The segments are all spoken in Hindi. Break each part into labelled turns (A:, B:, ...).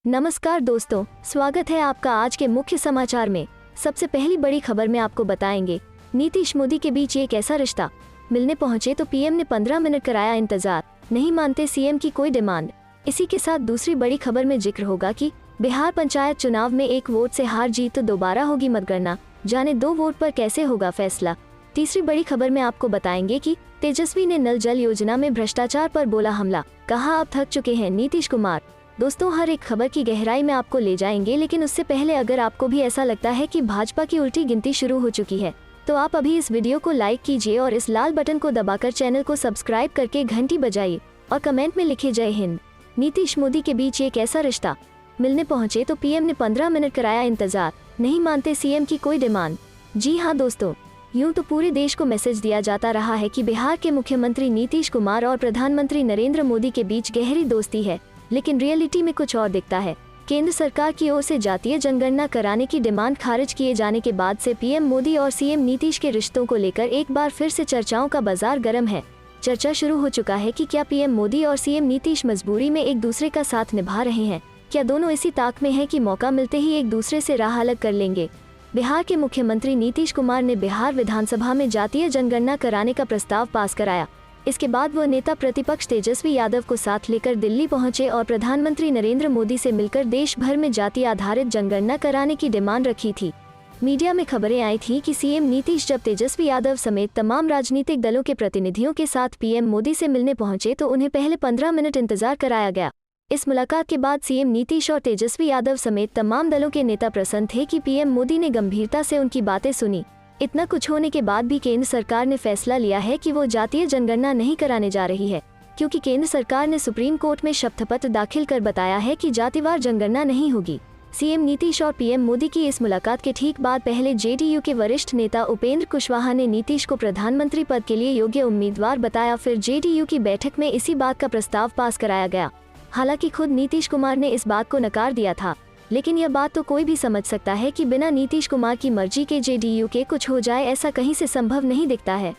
A: नमस्कार दोस्तों, स्वागत है आपका आज के मुख्य समाचार में। सबसे पहली बड़ी खबर में आपको बताएंगे, नीतीश मोदी के बीच एक ऐसा रिश्ता। मिलने पहुंचे तो पीएम ने 15 मिनट कराया इंतजार, नहीं मानते सीएम की कोई डिमांड। इसी के साथ दूसरी बड़ी खबर में जिक्र होगा कि बिहार पंचायत चुनाव में एक वोट से हार जीत तो दोबारा होगी मतगणना, जाने 2 वोट पर कैसे होगा फैसला। तीसरी बड़ी खबर में आपको बताएंगे कि तेजस्वी ने नल जल योजना में भ्रष्टाचार पर बोला हमला, कहा अब थक चुके हैं नीतीश कुमार। दोस्तों, हर एक खबर की गहराई में आपको ले जाएंगे, लेकिन उससे पहले अगर आपको भी ऐसा लगता है कि भाजपा की उल्टी गिनती शुरू हो चुकी है तो आप अभी इस वीडियो को लाइक कीजिए और इस लाल बटन को दबाकर चैनल को सब्सक्राइब करके घंटी बजाइए और कमेंट में लिखे जय हिंद। नीतीश मोदी के बीच एक ऐसा रिश्ता। मिलने पहुंचे तो पीएम ने 15 मिनट कराया इंतजार, नहीं मानते सीएम की कोई डिमांड। जी हाँ दोस्तों, यूं तो पूरे देश को मैसेज दिया जाता रहा है कि बिहार के मुख्यमंत्री नीतीश कुमार और प्रधानमंत्री नरेंद्र मोदी के बीच गहरी दोस्ती है, लेकिन रियलिटी में कुछ और दिखता है। केंद्र सरकार की ओर से जातीय जनगणना कराने की डिमांड खारिज किए जाने के बाद से पीएम मोदी और सीएम नीतीश के रिश्तों को लेकर एक बार फिर से चर्चाओं का बाजार गर्म है। चर्चा शुरू हो चुका है कि क्या पीएम मोदी और सीएम नीतीश मजबूरी में एक दूसरे का साथ निभा रहे हैं, क्या दोनों इसी ताक में हैं कि मौका मिलते ही एक दूसरे से राह अलग कर लेंगे। बिहार के मुख्यमंत्री नीतीश कुमार ने बिहार विधानसभा में जातीय जनगणना कराने का प्रस्ताव पास कराया। इसके बाद वह नेता प्रतिपक्ष तेजस्वी यादव को साथ लेकर दिल्ली पहुंचे और प्रधानमंत्री नरेंद्र मोदी से मिलकर देश भर में जाति आधारित जनगणना कराने की डिमांड रखी थी। मीडिया में खबरें आई थी कि सीएम नीतीश जब तेजस्वी यादव समेत तमाम राजनीतिक दलों के प्रतिनिधियों के साथ पीएम मोदी से मिलने पहुंचे तो उन्हें पहले 15 मिनट इंतजार कराया गया। इस मुलाकात के बाद सीएम नीतीश और तेजस्वी यादव समेत तमाम दलों के नेता प्रसन्न थे कि पीएम मोदी ने गंभीरता से उनकी बातें सुनी। इतना कुछ होने के बाद भी केंद्र सरकार ने फैसला लिया है कि वो जातीय जनगणना नहीं कराने जा रही है, क्योंकि केंद्र सरकार ने सुप्रीम कोर्ट में शपथपत्र दाखिल कर बताया है कि जातिवार जनगणना नहीं होगी। सीएम नीतीश और पीएम मोदी की इस मुलाकात के ठीक बाद पहले जेडीयू के वरिष्ठ नेता उपेंद्र कुशवाहा ने नीतीश को प्रधानमंत्री पद के लिए योग्य उम्मीदवार बताया। फिर जेडीयू की बैठक में इसी बात का प्रस्ताव पास कराया गया। हालांकि खुद नीतीश कुमार ने इस बात को नकार दिया था, लेकिन यह बात तो कोई भी समझ सकता है कि बिना नीतीश कुमार की मर्जी के जेडीयू के कुछ हो जाए, ऐसा कहीं से संभव नहीं दिखता है।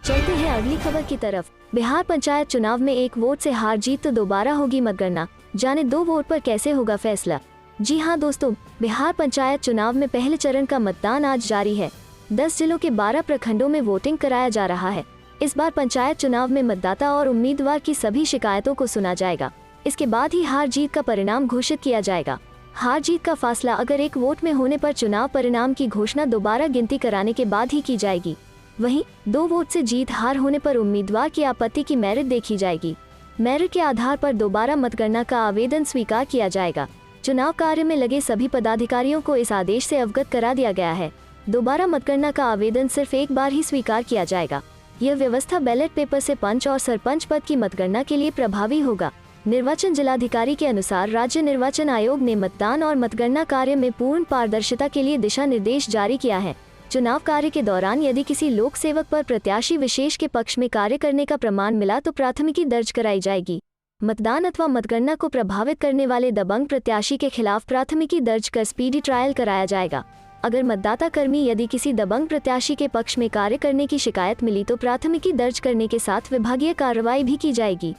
A: चलते हैं अगली खबर की तरफ। बिहार पंचायत चुनाव में एक वोट से हार जीत तो दोबारा होगी मतगणना, जाने 2 वोट पर कैसे होगा फैसला। जी हाँ दोस्तों, बिहार पंचायत चुनाव में पहले चरण का मतदान आज जारी है। 10 जिलों के 12 प्रखंडों में वोटिंग कराया जा रहा है। इस बार पंचायत चुनाव में मतदाता और उम्मीदवार की सभी शिकायतों को सुना जाएगा। इसके बाद ही हार जीत का परिणाम घोषित किया जाएगा। हार जीत का फैसला अगर 1 वोट में होने पर चुनाव परिणाम की घोषणा दोबारा गिनती कराने के बाद ही की जाएगी। वहीं 2 वोट से जीत हार होने पर उम्मीदवार की आपत्ति की मेरिट देखी जाएगी। मेरिट के आधार पर दोबारा मतगणना का आवेदन स्वीकार किया जाएगा। चुनाव कार्य में लगे सभी पदाधिकारियों को इस आदेश से अवगत करा दिया गया है। दोबारा मतगणना का आवेदन सिर्फ एक बार ही स्वीकार किया जाएगा। यह व्यवस्था बैलेट पेपर से पंच और सरपंच पद की मतगणना के लिए प्रभावी होगा। निर्वाचन जिलाधिकारी के अनुसार राज्य निर्वाचन आयोग ने मतदान और मतगणना कार्य में पूर्ण पारदर्शिता के लिए दिशा निर्देश जारी किया है। चुनाव कार्य के दौरान यदि किसी लोक सेवक पर प्रत्याशी विशेष के पक्ष में कार्य करने का प्रमाण मिला तो प्राथमिकी दर्ज कराई जाएगी। मतदान अथवा मतगणना को प्रभावित करने वाले दबंग प्रत्याशी के खिलाफ प्राथमिकी दर्ज कर स्पीडी ट्रायल कराया जाएगा। अगर मतदाता कर्मी यदि किसी दबंग प्रत्याशी के पक्ष में कार्य करने की शिकायत मिली तो प्राथमिकी दर्ज करने के साथ विभागीय कार्रवाई भी की जाएगी।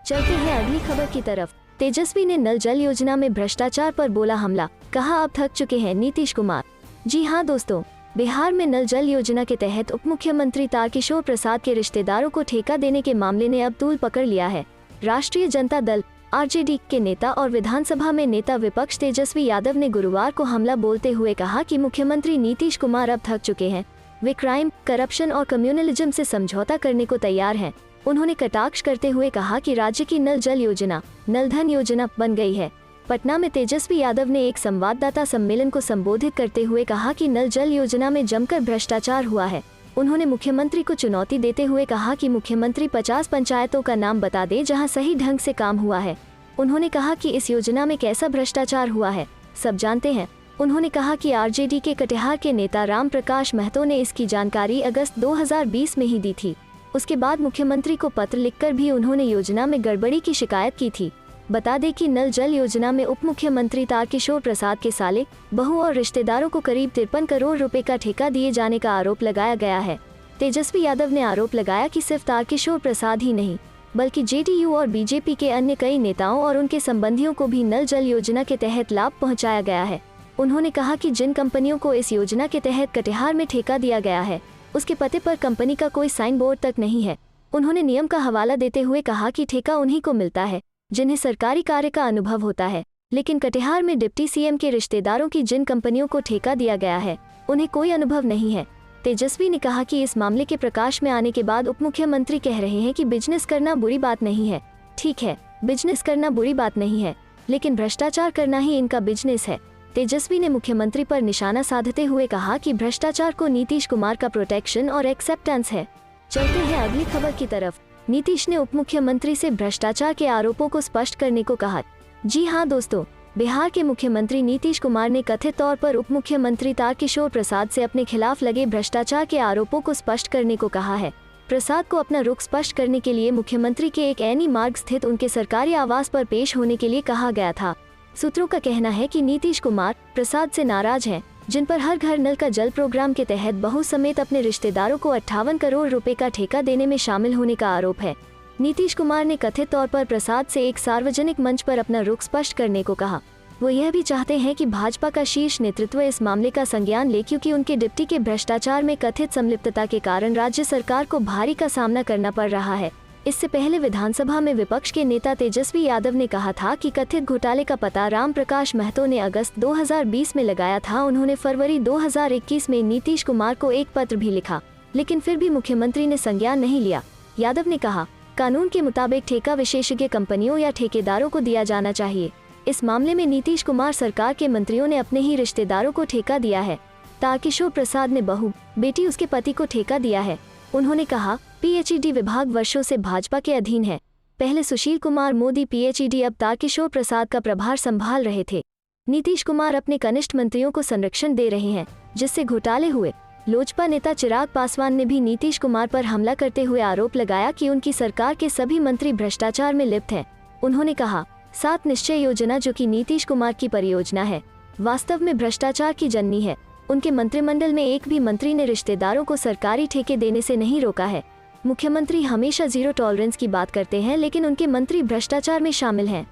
A: चलते हैं अगली खबर की तरफ। तेजस्वी ने नल जल योजना में भ्रष्टाचार पर बोला हमला, कहा अब थक चुके हैं नीतीश कुमार। जी हाँ दोस्तों, बिहार में नल जल योजना के तहत उप मुख्यमंत्री तारकिशोर प्रसाद के रिश्तेदारों को ठेका देने के मामले ने अब तूल पकड़ लिया है। राष्ट्रीय जनता दल आरजेडी के नेता और विधानसभा में नेता विपक्ष तेजस्वी यादव ने गुरुवार को हमला बोलते हुए कहा कि मुख्यमंत्री नीतीश कुमार अब थक चुके हैं। वे क्राइम, करप्शन और कम्युनलिज्म से समझौता करने को तैयार हैं। उन्होंने कटाक्ष करते हुए कहा कि राज्य की नल जल योजना नल धन योजना बन गई है। पटना में तेजस्वी यादव ने एक संवाददाता सम्मेलन को संबोधित करते हुए कहा कि नल जल योजना में जमकर भ्रष्टाचार हुआ है। उन्होंने मुख्यमंत्री को चुनौती देते हुए कहा कि मुख्यमंत्री 50 पंचायतों का नाम बता दे जहां सही ढंग से काम हुआ है। उन्होंने कहा कि इस योजना में कैसा भ्रष्टाचार हुआ है सब जानते हैं। उन्होंने कहा कि आरजेडी के कटिहार के नेता राम प्रकाश महतो ने इसकी जानकारी अगस्त 2020 में ही दी थी। उसके बाद मुख्यमंत्री को पत्र लिखकर भी उन्होंने योजना में गड़बड़ी की शिकायत की थी। बता दें कि नल जल योजना में उप मुख्यमंत्री तारकिशोर प्रसाद के साले, बहू और रिश्तेदारों को करीब 53 करोड़ रुपए का ठेका दिए जाने का आरोप लगाया गया है। तेजस्वी यादव ने आरोप लगाया कि सिर्फ तारकिशोर प्रसाद ही नहीं बल्कि जेडीयू और बीजेपी के अन्य कई नेताओं और उनके संबंधियों को भी नल जल योजना के तहत लाभ पहुंचाया गया है। उन्होंने कहा कि जिन कंपनियों को इस योजना के तहत कटिहार में ठेका दिया गया है, उसके पते पर कंपनी का कोई साइन बोर्ड तक नहीं है। उन्होंने नियम का हवाला देते हुए कहा कि ठेका उन्हीं को मिलता है जिन्हें सरकारी कार्य का अनुभव होता है, लेकिन कटिहार में डिप्टी सीएम के रिश्तेदारों की जिन कंपनियों को ठेका दिया गया है, उन्हें कोई अनुभव नहीं है। तेजस्वी ने कहा कि इस मामले के प्रकाश में आने के बाद उप मुख्यमंत्री कह रहे हैं कि बिजनेस करना बुरी बात नहीं है। ठीक है, बिजनेस करना बुरी बात नहीं है, लेकिन भ्रष्टाचार करना ही इनका बिजनेस है। तेजस्वी ने मुख्यमंत्री पर निशाना साधते हुए कहा कि भ्रष्टाचार को नीतीश कुमार का प्रोटेक्शन और एक्सेप्टेंस है। चलते हैं अगली खबर की तरफ। नीतीश ने उप मुख्यमंत्री से भ्रष्टाचार के आरोपों को स्पष्ट करने को कहा। जी हां दोस्तों, बिहार के मुख्यमंत्री नीतीश कुमार ने कथित तौर पर उप मुख्यमंत्री तारकिशोर प्रसाद से अपने खिलाफ लगे भ्रष्टाचार के आरोपों को स्पष्ट करने को कहा है। प्रसाद को अपना रुख स्पष्ट करने के लिए मुख्यमंत्री के एक ऐनी मार्ग स्थित उनके सरकारी आवास पर पेश होने के लिए कहा गया था। सूत्रों का कहना है कि नीतीश कुमार प्रसाद से नाराज हैं, जिन पर हर घर नल का जल प्रोग्राम के तहत बहू समेत अपने रिश्तेदारों को 58 करोड़ रुपए का ठेका देने में शामिल होने का आरोप है। नीतीश कुमार ने कथित तौर पर प्रसाद से एक सार्वजनिक मंच पर अपना रुख स्पष्ट करने को कहा। वो यह भी चाहते हैं कि भाजपा का शीर्ष नेतृत्व इस मामले का संज्ञान ले, क्योंकि उनके डिप्टी के भ्रष्टाचार में कथित संलिप्तता के कारण राज्य सरकार को भारी का सामना करना पड़ रहा है। इससे पहले विधानसभा में विपक्ष के नेता तेजस्वी यादव ने कहा था कि कथित घोटाले का पता राम प्रकाश महतो ने अगस्त 2020 में लगाया था। उन्होंने फरवरी 2021 में नीतीश कुमार को एक पत्र भी लिखा, लेकिन फिर भी मुख्यमंत्री ने संज्ञान नहीं लिया। यादव ने कहा, कानून के मुताबिक ठेका विशेषज्ञ कंपनियों या ठेकेदारों को दिया जाना चाहिए। इस मामले में नीतीश कुमार सरकार के मंत्रियों ने अपने ही रिश्तेदारों को ठेका दिया है। तारकिशोर प्रसाद ने बहू, बेटी, उसके पति को ठेका दिया है। उन्होंने कहा, पीएचईडी विभाग वर्षों से भाजपा के अधीन है। पहले सुशील कुमार मोदी पीएचईडी, अब तारकिशोर प्रसाद का प्रभार संभाल रहे थे। नीतीश कुमार अपने कनिष्ठ मंत्रियों को संरक्षण दे रहे हैं, जिससे घोटाले हुए। लोजपा नेता चिराग पासवान ने भी नीतीश कुमार पर हमला करते हुए आरोप लगाया कि उनकी सरकार के सभी मंत्री भ्रष्टाचार में लिप्त हैं। उन्होंने कहा, 7 निश्चय योजना, जो कि नीतीश कुमार की परियोजना है, वास्तव में भ्रष्टाचार की जननी है। उनके मंत्रिमंडल में एक भी मंत्री ने रिश्तेदारों को सरकारी ठेके देने से नहीं रोका है। मुख्यमंत्री हमेशा जीरो टॉलरेंस की बात करते हैं, लेकिन उनके मंत्री भ्रष्टाचार में शामिल हैं।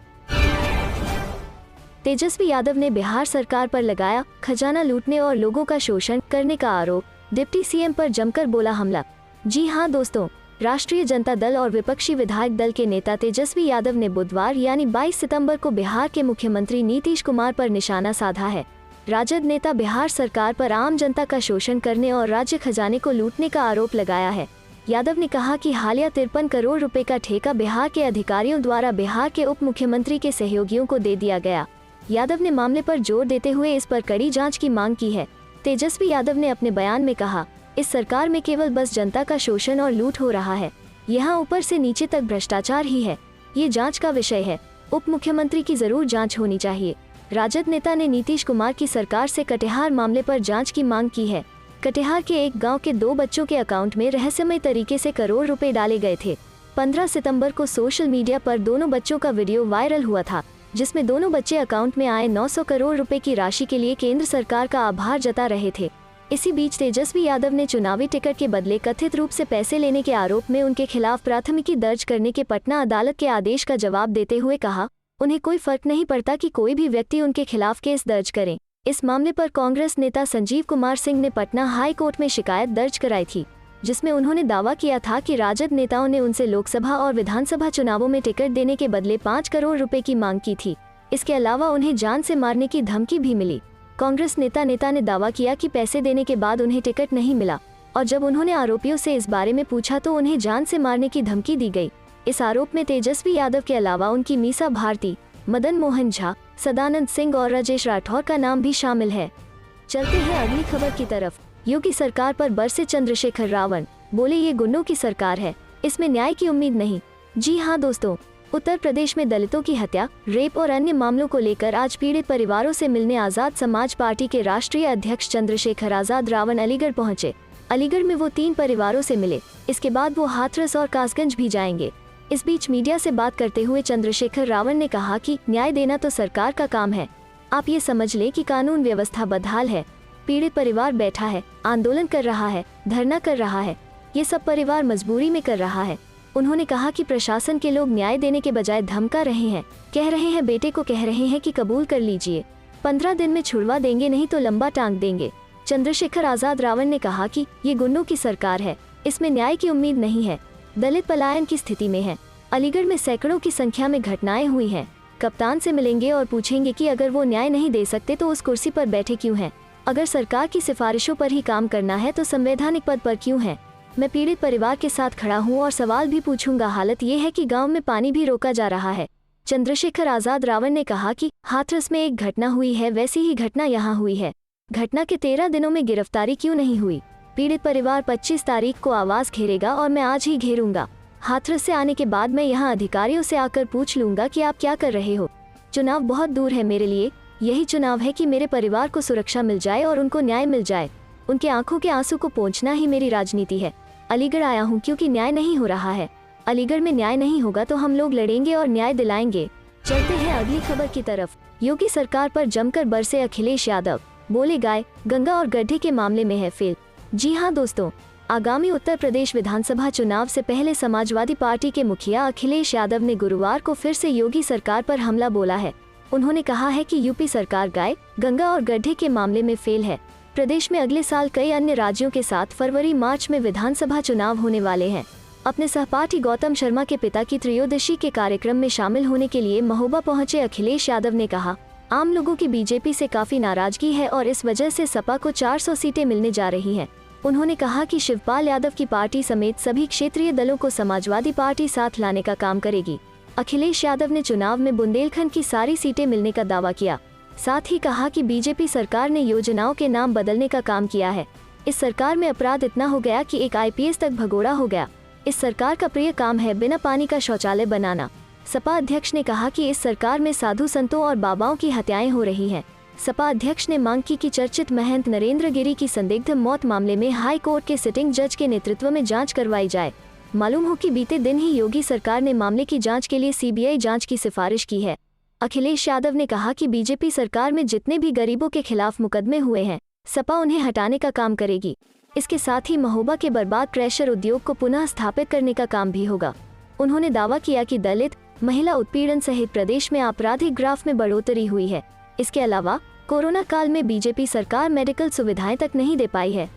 A: तेजस्वी यादव ने बिहार सरकार पर लगाया खजाना लूटने और लोगों का शोषण करने का आरोप। डिप्टी सीएम पर जमकर बोला हमला। जी हां दोस्तों, राष्ट्रीय जनता दल और विपक्षी विधायक दल के नेता तेजस्वी यादव ने बुधवार यानी 22 सितंबर को बिहार के मुख्यमंत्री नीतीश कुमार पर निशाना साधा है। राजद नेता बिहार सरकार पर आम जनता का शोषण करने और राज्य खजाने को लूटने का आरोप लगाया है। यादव ने कहा कि हालिया 53 करोड़ रुपए का ठेका बिहार के अधिकारियों द्वारा बिहार के उप मुख्यमंत्री के सहयोगियों को दे दिया गया। यादव ने मामले पर जोर देते हुए इस पर कड़ी जांच की मांग की है। तेजस्वी यादव ने अपने बयान में कहा, इस सरकार में केवल बस जनता का शोषण और लूट हो रहा है। यहाँ ऊपर से नीचे तक भ्रष्टाचार ही है। ये जांच का विषय है। उप मुख्यमंत्री की जरूर जांच होनी चाहिए। राजद नेता ने नीतीश कुमार की सरकार से कटिहार मामले पर जांच की मांग की है। कटिहार के एक गांव के 2 बच्चों के अकाउंट में रहस्यमय तरीके से करोड़ रुपए डाले गए थे। 15 सितंबर को सोशल मीडिया पर दोनों बच्चों का वीडियो वायरल हुआ था, जिसमें दोनों बच्चे अकाउंट में आए 900 करोड़ रुपए की राशि के लिए केंद्र सरकार का आभार जता रहे थे। इसी बीच तेजस्वी यादव ने चुनावी टिकट के बदले कथित रूप से पैसे लेने के आरोप में उनके खिलाफ प्राथमिकी दर्ज करने के पटना अदालत के आदेश का जवाब देते हुए कहा, उन्हें कोई फर्क नहीं पड़ता कि कोई भी व्यक्ति उनके खिलाफ केस दर्ज करे। इस मामले पर कांग्रेस नेता संजीव कुमार सिंह ने पटना हाई कोर्ट में शिकायत दर्ज कराई थी, जिसमें उन्होंने दावा किया था कि राजद नेताओं ने उनसे लोकसभा और विधानसभा चुनावों में टिकट देने के बदले 5 करोड़ रुपए की मांग की थी। इसके अलावा उन्हें जान से मारने की धमकी भी मिली। कांग्रेस नेता ने दावा किया कि पैसे देने के बाद उन्हें टिकट नहीं मिला, और जब उन्होंने आरोपियों से इस बारे में पूछा तो उन्हें जान से मारने की धमकी दी गई। इस आरोप में तेजस्वी यादव के अलावा उनकी मीसा भारती, मदन मोहन झा, सदानंद सिंह और राजेश राठौर का नाम भी शामिल है। चलते हैं अगली खबर की तरफ। योगी सरकार पर बरसे चंद्रशेखर रावण, बोले ये गुंडों की सरकार है, इसमें न्याय की उम्मीद नहीं। जी हाँ दोस्तों, उत्तर प्रदेश में दलितों की हत्या, रेप और अन्य मामलों को लेकर आज पीड़ित परिवारों से मिलने आजाद समाज पार्टी के राष्ट्रीय अध्यक्ष चंद्रशेखर आजाद रावण अलीगढ़ पहुंचे। अलीगढ़ में वो 3 परिवारों से मिले। इसके बाद वो हाथरस और कासगंज भी जाएंगे। इस बीच मीडिया से बात करते हुए चंद्रशेखर रावण ने कहा कि न्याय देना तो सरकार का काम है। आप ये समझ ले कि कानून व्यवस्था बदहाल है। पीड़ित परिवार बैठा है, आंदोलन कर रहा है, धरना कर रहा है। ये सब परिवार मजबूरी में कर रहा है। उन्होंने कहा कि प्रशासन के लोग न्याय देने के बजाय धमका रहे हैं, कह रहे हैं बेटे को कह रहे हैं कि कबूल कर लीजिए, 15 दिन में छुड़वा देंगे नहीं तो लंबा टांग देंगे। चंद्रशेखर आजाद रावण ने कहा कि ये गुंडों की सरकार है, इसमें न्याय की उम्मीद नहीं है। दलित पलायन की स्थिति में है। अलीगढ़ में सैकड़ों की संख्या में घटनाएं हुई हैं। कप्तान से मिलेंगे और पूछेंगे कि अगर वो न्याय नहीं दे सकते तो उस कुर्सी पर बैठे क्यों हैं? अगर सरकार की सिफारिशों पर ही काम करना है तो संवैधानिक पद पर क्यों हैं? मैं पीड़ित परिवार के साथ खड़ा हूं और सवाल भी पूछूंगा। हालत ये है कि गांव में पानी भी रोका जा रहा है। चंद्रशेखर आजाद रावण ने कहा कि हाथरस में एक घटना हुई है, वैसी ही घटना यहाँ हुई है। घटना के 13 दिनों में गिरफ्तारी क्यों नहीं हुई? पीड़ित परिवार 25 तारीख को आवाज घेरेगा और मैं आज ही घेरूंगा। हाथरस से आने के बाद मैं यहाँ अधिकारियों से आकर पूछ लूंगा कि आप क्या कर रहे हो। चुनाव बहुत दूर है मेरे लिए, यही चुनाव है कि मेरे परिवार को सुरक्षा मिल जाए और उनको न्याय मिल जाए। उनके आंखों के आंसू को पोंछना ही मेरी राजनीति है। अलीगढ़ आया हूँ क्योंकि न्याय नहीं हो रहा है। अलीगढ़ में न्याय नहीं होगा तो हम लोग लड़ेंगे और न्याय दिलाएंगे। चलते हैं अगली खबर की तरफ। योगी सरकार पर जमकर बरसे अखिलेश यादव, बोले गाय गंगा और गड्ढे के मामले में है फेल। जी हाँ दोस्तों, आगामी उत्तर प्रदेश विधानसभा चुनाव से पहले समाजवादी पार्टी के मुखिया अखिलेश यादव ने गुरुवार को फिर से योगी सरकार पर हमला बोला है। उन्होंने कहा है कि यूपी सरकार गाय गंगा और गड्ढे के मामले में फेल है। प्रदेश में अगले साल कई अन्य राज्यों के साथ फरवरी-मार्च में विधानसभा चुनाव होने वाले हैं। अपने सहपाठी गौतम शर्मा के पिता की त्रयोदशी के कार्यक्रम में शामिल होने के लिए महोबा पहुंचे अखिलेश यादव ने कहा, आम लोगों की बीजेपी से काफी नाराजगी है और इस वजह से सपा को 400 सीटें मिलने जा रही हैं। उन्होंने कहा कि शिवपाल यादव की पार्टी समेत सभी क्षेत्रीय दलों को समाजवादी पार्टी साथ लाने का काम करेगी। अखिलेश यादव ने चुनाव में बुंदेलखंड की सारी सीटें मिलने का दावा किया। साथ ही कहा कि बीजेपी सरकार ने योजनाओं के नाम बदलने का काम किया है। इस सरकार में अपराध इतना हो गया कि एक IPS तक भगोड़ा हो गया। इस सरकार का प्रिय काम है बिना पानी का शौचालय बनाना। सपा अध्यक्ष ने कहा कि इस सरकार में साधु संतों और बाबाओं की हत्याएं हो रही हैं। सपा अध्यक्ष ने मांग की कि चर्चित महंत नरेंद्र गिरी की संदिग्ध मौत मामले में हाई कोर्ट के सिटिंग जज के नेतृत्व में जांच करवाई जाए। मालूम हो कि बीते दिन ही योगी सरकार ने मामले की जांच के लिए CBI जांच की सिफारिश की है। अखिलेश यादव ने कहा कि बीजेपी सरकार में जितने भी गरीबों के खिलाफ मुकदमे हुए हैं, सपा उन्हें हटाने का काम करेगी। इसके साथ ही महोबा के बर्बाद क्रैशर उद्योग को पुनः स्थापित करने का काम भी होगा। उन्होंने दावा किया कि दलित, महिला उत्पीड़न सहित प्रदेश में आपराधिक ग्राफ में बढ़ोतरी हुई है। इसके अलावा कोरोना काल में बीजेपी सरकार मेडिकल सुविधाएं तक नहीं दे पाई है।